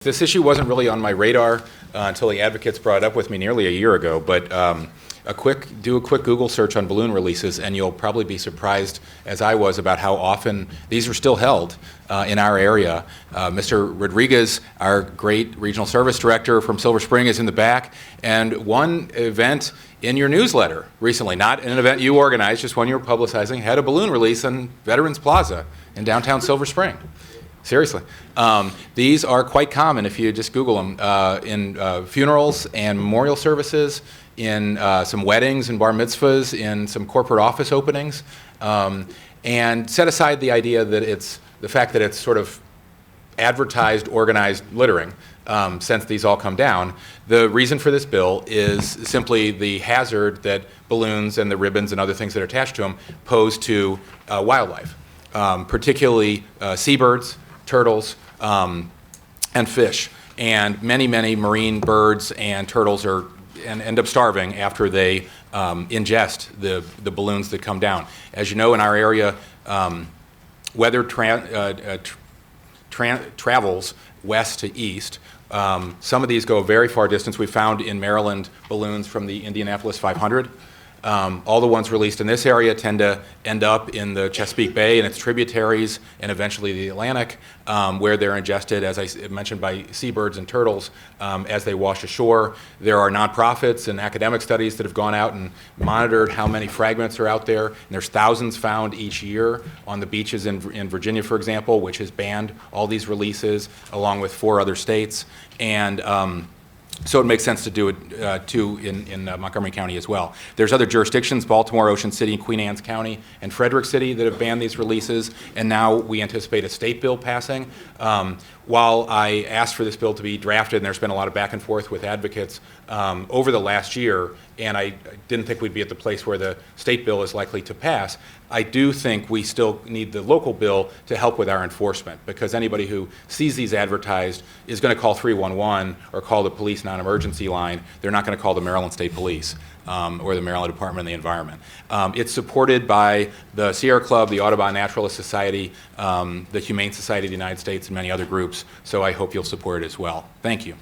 This issue wasn't really on my radar until the advocates brought it up with me nearly a year ago, but do a quick Google search on balloon releases and you'll probably be surprised, as I was, about how often these are still held in our area. Mr. Rodriguez, our great regional service director from Silver Spring, is in the back, and one event in your newsletter recently, not an event you organized, just one you were publicizing, had a balloon release on Veterans Plaza in downtown Silver Spring. Seriously. These are quite common if you just Google them in funerals and memorial services, in some weddings and bar mitzvahs, in some corporate office openings, and set aside the idea that it's the fact that it's sort of advertised, organized littering, since these all come down. The reason for this bill is simply the hazard that balloons and the ribbons and other things that are attached to them pose to wildlife, particularly seabirds, turtles, and fish. And many marine birds and turtles end up starving after they ingest the balloons that come down. As you know, in our area, weather travels west to east. Some of these go a very far distance. We found in Maryland balloons from the Indianapolis 500. All the ones released in this area tend to end up in the Chesapeake Bay and its tributaries, and eventually the Atlantic, where they're ingested, as I mentioned, by seabirds and turtles as they wash ashore. There are nonprofits and academic studies that have gone out and monitored how many fragments are out there, and there's thousands found each year on the beaches in Virginia, for example, which has banned all these releases, along with 4 other states. And so it makes sense to do it too in Montgomery County as well. There's other jurisdictions, Baltimore, Ocean City, Queen Anne's County, and Frederick City, that have banned these releases, and now we anticipate a state bill passing. While I asked for this bill to be drafted, and there's been a lot of back and forth with advocates over the last year, and I didn't think we'd be at the place where the state bill is likely to pass, I do think we still need the local bill to help with our enforcement, because anybody who sees these advertised is going to call 311 or call the police non-emergency line. They're not going to call the Maryland State Police or the Maryland Department of the Environment. It's supported by the Sierra Club, the Audubon Naturalist Society, the Humane Society of the United States, and many other groups, so I hope you'll support it as well. Thank you.